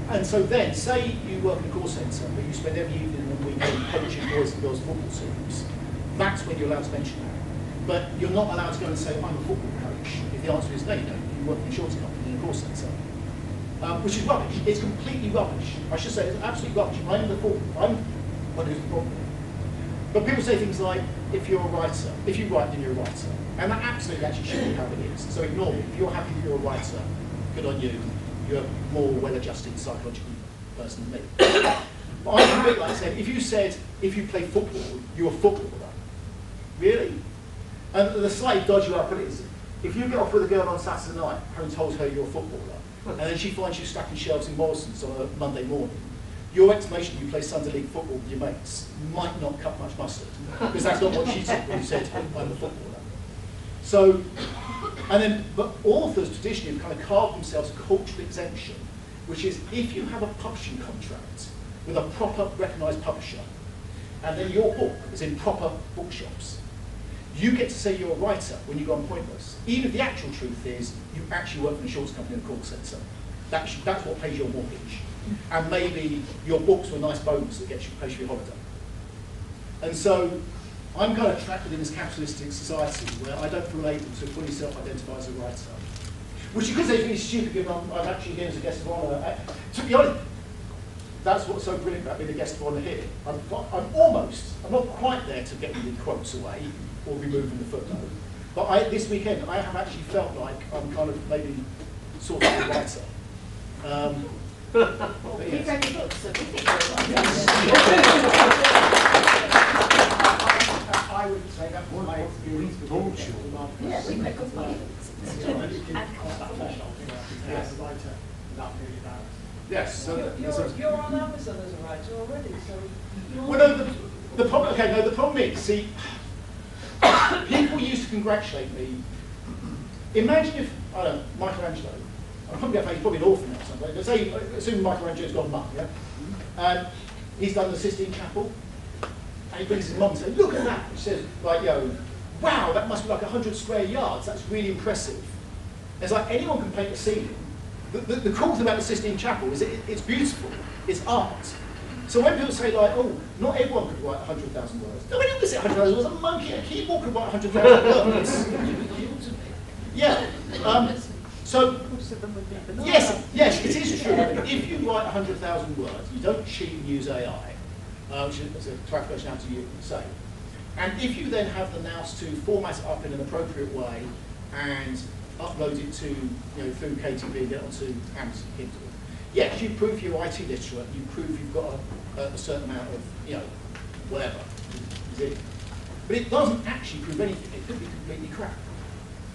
And so then, say you work in a call centre, but you spend every evening and weekend coaching boys and girls football teams. That's when you're allowed to mention that. But you're not allowed to go and say, I'm a football coach. If the answer is no, you don't. You work in an insurance company in a call centre. Which is rubbish. It's completely rubbish. I should say it's absolutely rubbish. I'm one who's the problem. But people say things like, if you're a writer, if you write, then you're a writer. And that absolutely actually should be how it is. So ignore me. If you're happy that you're a writer, good on you. You're a more well-adjusted psychological person than me. But I'm a bit like I said, if you play football, you're a footballer. Really? And the slightly dodgy way I put it is, if you get off with a girl on Saturday night, having told her you're a footballer, and then she finds you stacking shelves in Morrison's on a Monday morning, your explanation you play Sunday League football with your mates might not cut much mustard, because that's not what she said when you said, I'm a footballer. So, but authors traditionally have kind of carved themselves a cultural exemption, which is if you have a publishing contract with a proper recognised publisher, and then your book is in proper bookshops, you get to say you're a writer when you go on Pointless. Even if the actual truth is you actually work for an insurance company in a call centre. That's what pays your mortgage. And maybe your books were a nice bonus that pays you your holiday. And so I'm kind of trapped within this capitalistic society where I don't feel able to fully self-identify as a writer. Which you could say is really stupid given I'm actually here as a guest of honour. To be honest, that's what's so brilliant about being a guest of honour here. I'm not quite there to get the quotes away or removing the footnote. But this weekend, I have actually felt like I'm kind of maybe sort of a writer. But You've yes. read your books, so we think you're right. I would say that was my experience with the Yeah, we read good books. As a writer, not really bad. Yes. So You're on Amazon as a writer already, so... well, no, the problem. Okay, no, the problem is, see, people used to congratulate me. Imagine if I don't know, Michelangelo. I'm he's probably an orphan now or something. But say, assume Michelangelo's got a mum, yeah, and he's done the Sistine Chapel, and he brings his mum and says, "Look at that." She says, like, wow, that must be like 100 square yards. That's really impressive. It's like anyone can paint a ceiling. The cool thing about the Sistine Chapel is it's beautiful. It's art. So when people say like, oh, not everyone could write 100,000 words. No, when you say 100,000 words, a monkey and a keyboard could write 100,000 words. Yeah. So yes, it is true. If you write 100,000 words, you don't cheat and use AI, which is a clarification how to say. And if you then have the nous to format it up in an appropriate way and upload it to, through KTB and get onto Amazon Kindle, yes, you prove you're IT literate, you prove you've got a certain amount of, whatever. But it doesn't actually prove anything. It could be completely crap.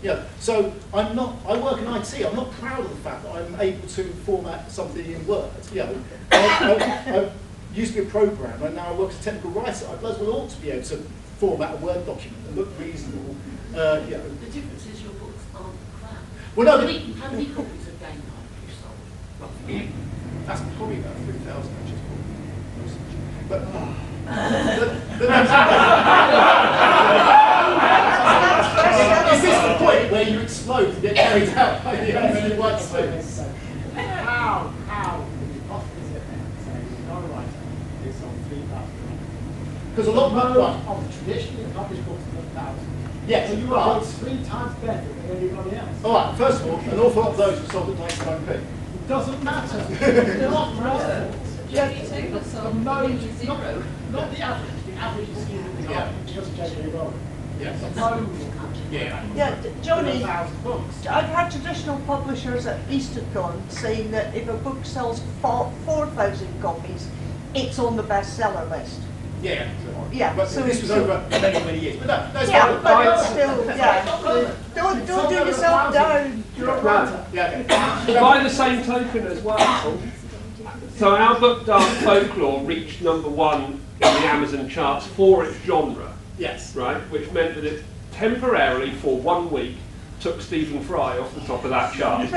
Yeah, so I work in IT, I'm not proud of the fact that I'm able to format something in Word. You know, I used to be a programmer and now I work as a technical writer. I bloody well ought to be able to format a Word document and look reasonable. You know. The difference is your books aren't crap. Well, no, how many copies of Game Night have you sold, roughly? that's probably about 3,000 actually. But is this the point where you explode and get carried out by the enemy white suits? How is it possible, is it, say, no writer is on 3,000? Because a lot of of traditionally published books are 1,000. yes, So you but, are 3 times better than anybody else. all right. First of all, an awful lot of those were sold at 99p. It doesn't matter. They're not relevant. J.D. Taylor sold No, nearly zero. not the average. The average is seen in the Yeah. because of J.K. Rowling. Yes. Yeah. Yeah, Johnny, 1,000 books. I've had traditional publishers at Eastercon saying that if a book sells 4,000 copies, it's on the bestseller list. Yeah. Yeah, But so this was over many, many years. But no, that's Yeah, fine. but it's still, yeah. Don't do yourself down. You're a writer. Yeah, okay. By the same token as well, so our book Dark Folklore reached #1 in the Amazon charts for its genre, Yes. right? Which meant that it temporarily, for 1 week, took Stephen Fry off the top of that chart.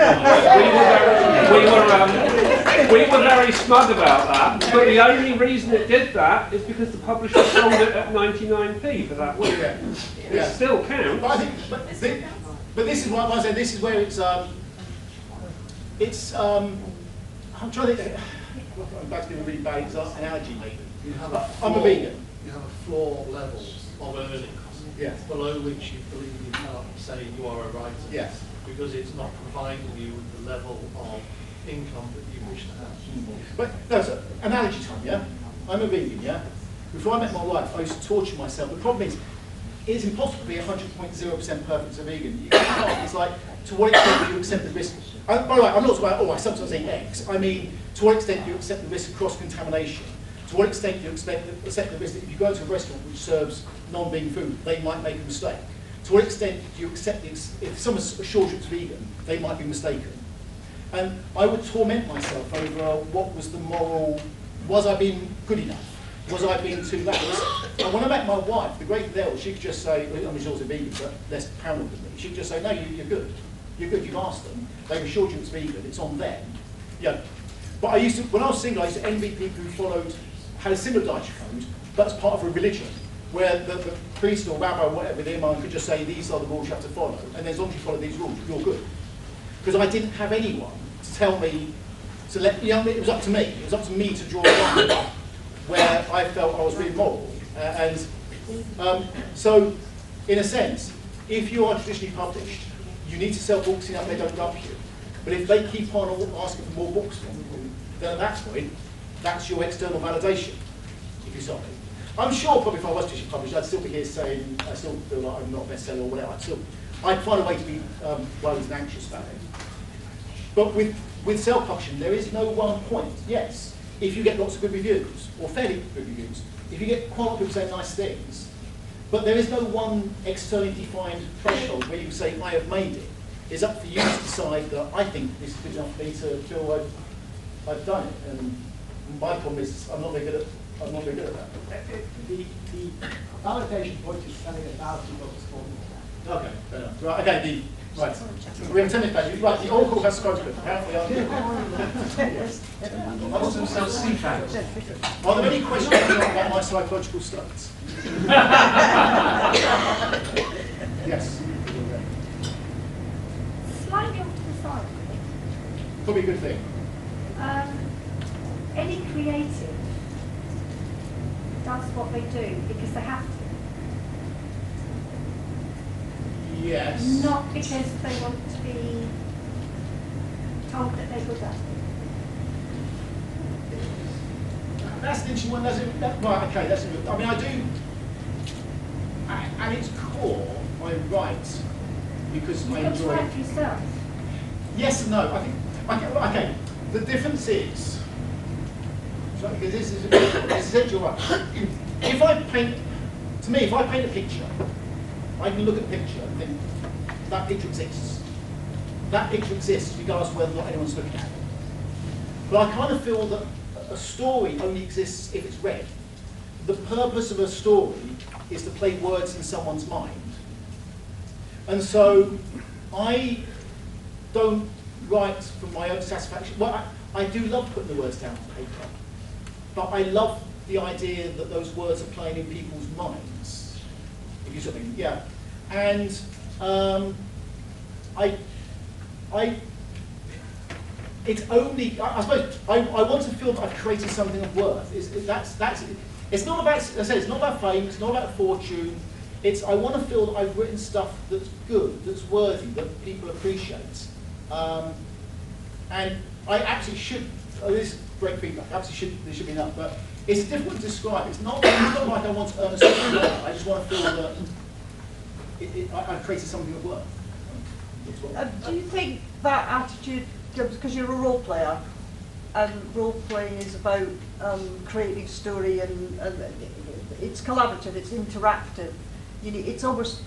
We were very smug about that, but the only reason it did that is because the publisher sold it at 99p for that week. Yeah. It Yeah. still counts. But I think, but this is what I say. This is where it's I'm trying to think. I'm about to give a really bad analogy, maybe. You have I'm a vegan. You have a floor level of earnings, Yes. below which you believe you cannot say you are a writer. Yes. Because it's not providing you with the level of income that you wish to have. But no, so analogy time, yeah? I'm a vegan, yeah? Before I met my wife, I used to torture myself. The problem is, it's impossible to be 100.0% perfect as a vegan. You can't. It's like, to what extent do you accept the risk? By the way, I'm not talking about, oh, I sometimes eat eggs. I mean, to what extent do you accept the risk of cross-contamination? To what extent do you accept the risk that if you go to a restaurant which serves non-vegan food, they might make a mistake? To what extent do you accept if someone's assured you it's vegan, they might be mistaken? And I would torment myself over what was the moral, was I being good enough? Was I being too lax? And when I met my wife, the great thing there was she could just say, I mean, she's also vegan, but less paranoid than me. She could just say, no, you're good. You're good, you've asked them. They've assured you it's vegan, it's on them. Yeah. But I used to, when I was single, I used to envy people who had a similar dietary code, but as part of a religion, where the priest or rabbi or whatever, the imam could just say, these are the rules you have to follow, and as long as you follow these rules, you're good. Because I didn't have anyone to tell me, to let, you know, it was up to me. It was up to me to draw a line where I felt I was really moral. So, in a sense, if you are traditionally published, you need to sell books enough they don't dump you. But if they keep on asking for more books from you, then at that point, that's your external validation, if you saw me. I'm sure probably if I was traditionally published, I'd still be here saying, I still feel like I'm not a bestseller or whatever. I'd find a way to be worried and anxious about it. But with self-publishing, there is no one point. Yes, if you get lots of good reviews, or fairly good reviews, if you get quite a lot of people saying nice things, but there is no one externally defined threshold where you say, I have made it. It's up for you to decide that I think this is good enough for me to feel I've done it. And my problem is I'm not very good at that. The validation point is selling 1,000 books for me. Okay, fair enough. Right, okay, right. We have 10 minutes back. Right, the Oracle has spoken. Apparently, are there any questions about my psychological states? Yes. Slightly off to the side. Probably a good thing. Any creative does what they do because they have to. Yes. Not because they want to be told that they're good at it. That's an interesting one. Right, okay, that's a good. I mean, I do. At its core, I write because I You've got to enjoy. write for yourself. Yes and no. I think. Okay. The difference is. Because this is essential. Right. If I paint a picture, I can look at the picture and think that picture exists. That picture exists regardless of whether or not anyone's looking at it. But I kind of feel that a story only exists if it's read. The purpose of a story is to play words in someone's mind. And so I don't write for my own satisfaction. Well, I do love putting the words down on paper, but I love the idea that those words are playing in people's minds. If you sort of think, yeah. And it's only, I suppose, I want to feel that I've created something of worth. It's not about, as I say, it's not about fame, it's not about fortune. I want to feel that I've written stuff that's good, that's worthy, that people appreciate. And I actually should, this is great feedback, this should be enough, but it's difficult to describe. It's not like I want to earn a certain amount. I just want to feel that I've created something of worth. Do you think that attitude, because you're a role player, and role playing is about creating story, and it's collaborative, it's interactive. It's almost,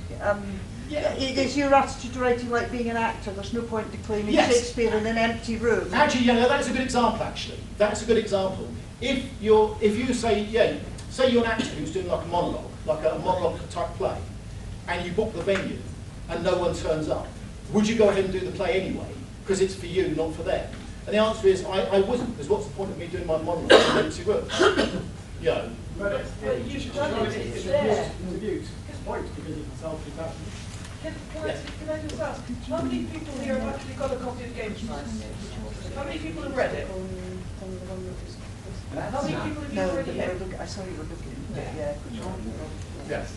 is your attitude to writing like being an actor? There's no point declaiming Shakespeare in an empty room. Actually, that's a good example. Actually, that's a good example. If you say, say you're an actor who's doing like a monologue type play, and you book the venue, and no one turns up, would you go ahead and do the play anyway? Because it's for you, not for them. And the answer is, I wouldn't, because what's the point of me doing my monologue in an empty room? But you should try to interviews. It's point because you can sell 2,000. Can I just ask, how many people here have actually got a copy of Games Night? How many people have read it? How many people have you already read? I saw you were looking at it, Yes.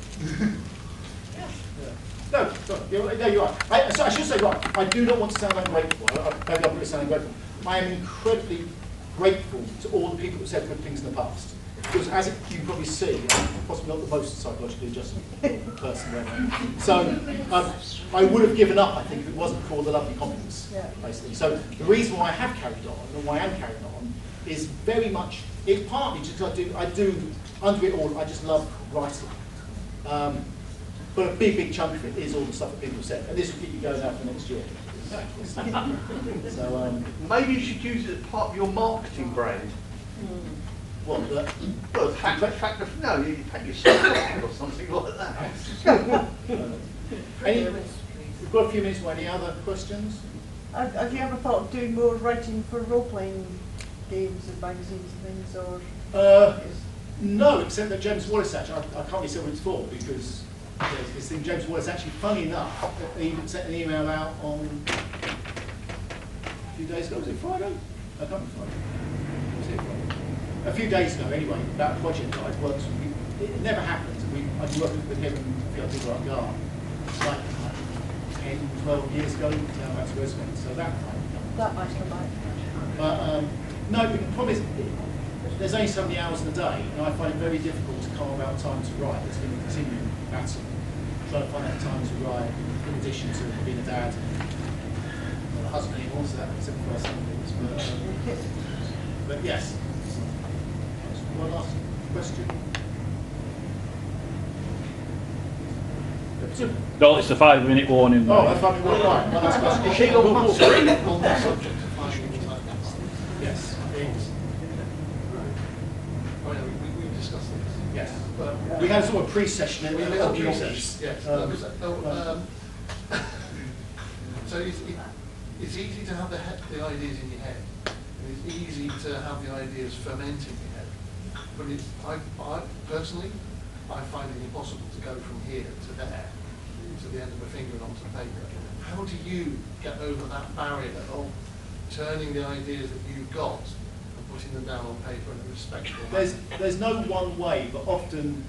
No, sorry, no, you're right. So I should say, right, I do not want to sound ungrateful. Maybe I'm really sounding grateful. I am incredibly grateful to all the people who said good things in the past. Because as you can probably see, I'm possibly not the most psychologically adjusted person ever. So I would have given up, I think, if it wasn't for the lovely compliments, basically. So the reason why I have carried on, and why I am carrying on, is very much, it's partly just because I do, under it all, I just love writing. But a big chunk of it is all the stuff that people have said. And this will keep you going out for next year. So, maybe you should use it as part of your marketing brand. What? Well, no, you take yourself or something like that. We've got a few minutes. Any other questions? Have you ever thought of doing more writing for role-playing games and magazines and things, or? No, except that James Wallace actually, I can't really say what it's for, because this thing, James Wallace actually, funny enough, he even sent an email out on a few days ago. Was it Friday? I can't remember Friday. Was it Friday? A few days ago, anyway, about a project that I'd worked with. It never happened. I'd worked with him and a few other people at GAR. It's like 10, 12 years ago, now that's resonant. So that might come back. But no, the problem is, there's only so many hours in a day, and I find it very difficult to carve out time to write. It's been a continuing battle. Trying to find that time to write, in addition to being a dad, not a husband anymore, so that simplifies some things. But yes. One last question. No, it's a 5-minute warning. Oh, that's 5 minute warning. Right. One last question. Is she on On the subject of finding time. Yes. Oh, yeah, we discussed this. Yes. But We had a sort of pre-session and we we had had a the process. Yes. So it's easy to have the ideas in your head, and it's easy to have the ideas ferment in your head. But I personally, I find it impossible to go from here to there, to the end of my finger and onto the paper. How do you get over that barrier of turning the ideas that you've got and putting them down on paper in a respectful manner? There's no one way, but often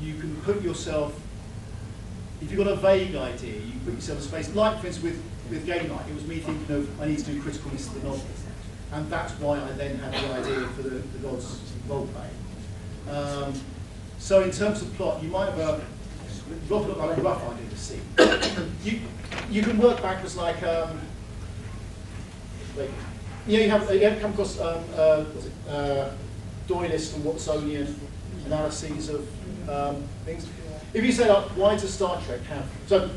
you can put yourself, if you've got a vague idea, you put yourself in space. Like, for instance, with game night, it was me thinking of, I need to do criticalness of the novel. And that's why I then had the idea for the Gods role play. So in terms of plot, you might have a rough idea to see. You can work backwards like, you have come across Doylist and Watsonian analyses of things. If you say, like, why does Star Trek have, so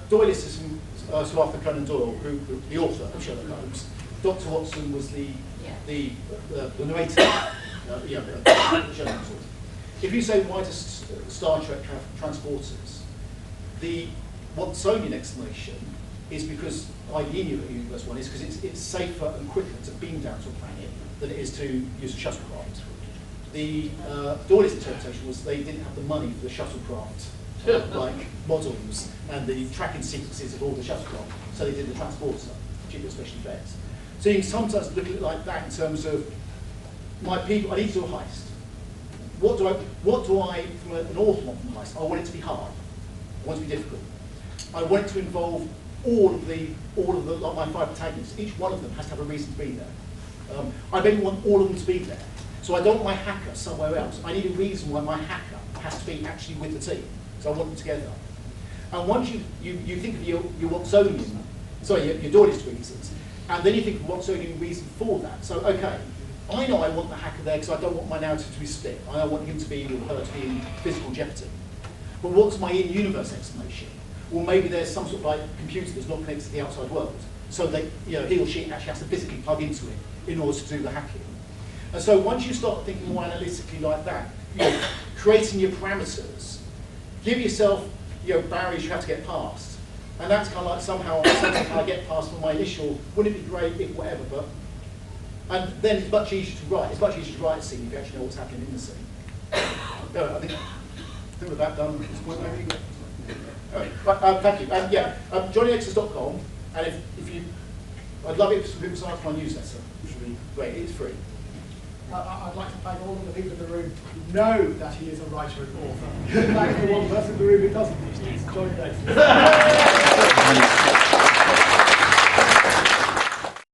Doyleism, Sir Arthur Conan Doyle, the author of Sherlock Holmes. Dr. Watson was the narrator. Sherlock Holmes. If you say, why does Star Trek have transporters? The Watsonian explanation is because the universe one is because it's safer and quicker to beam down to a planet than it is to use a shuttlecraft. The Doyle's interpretation was they didn't have the money for the shuttlecraft, like models and the tracking sequences of all the shuttlecraft, so they did the transporter, cheaper special effects. So you can sometimes look at it like that in terms of my people. I need to do a heist. What do I from an author want from a heist? I want it to be hard. I want it to be difficult. I want it to involve all of the like my 5 protagonists. Each one of them has to have a reason to be there. I don't want all of them to be there. So I don't want my hacker somewhere else. I need a reason why my hacker has to be actually with the team. So I want them together. And once you think of your Watsonian, your Doyle's reasons, and then you think of Watsonian reason for that. So okay, I know I want the hacker there because I don't want my narrative to be split. I don't want him to be or her to be in physical jeopardy. But what's my in-universe explanation? Well, maybe there's some sort of like computer that's not connected to the outside world, so they, he or she actually has to physically plug into it in order to do the hacking. And so once you start thinking more analytically like that, creating your parameters, give yourself barriers you have to get past, and that's kind of like somehow I get past from my initial. Wouldn't it be great if whatever? But and then it's much easier to write. It's much easier to write a scene if you actually know what's happening in the scene. I think with that done at this point, maybe. Thank you. JonnyNexus.com, and if you, I'd love it if some people sign up to my newsletter, which would be great. It's free. I'd like to thank all of the people in the room who know that he is a writer and author. Thank you, one person in the room who doesn't. It's Jonny Nexus.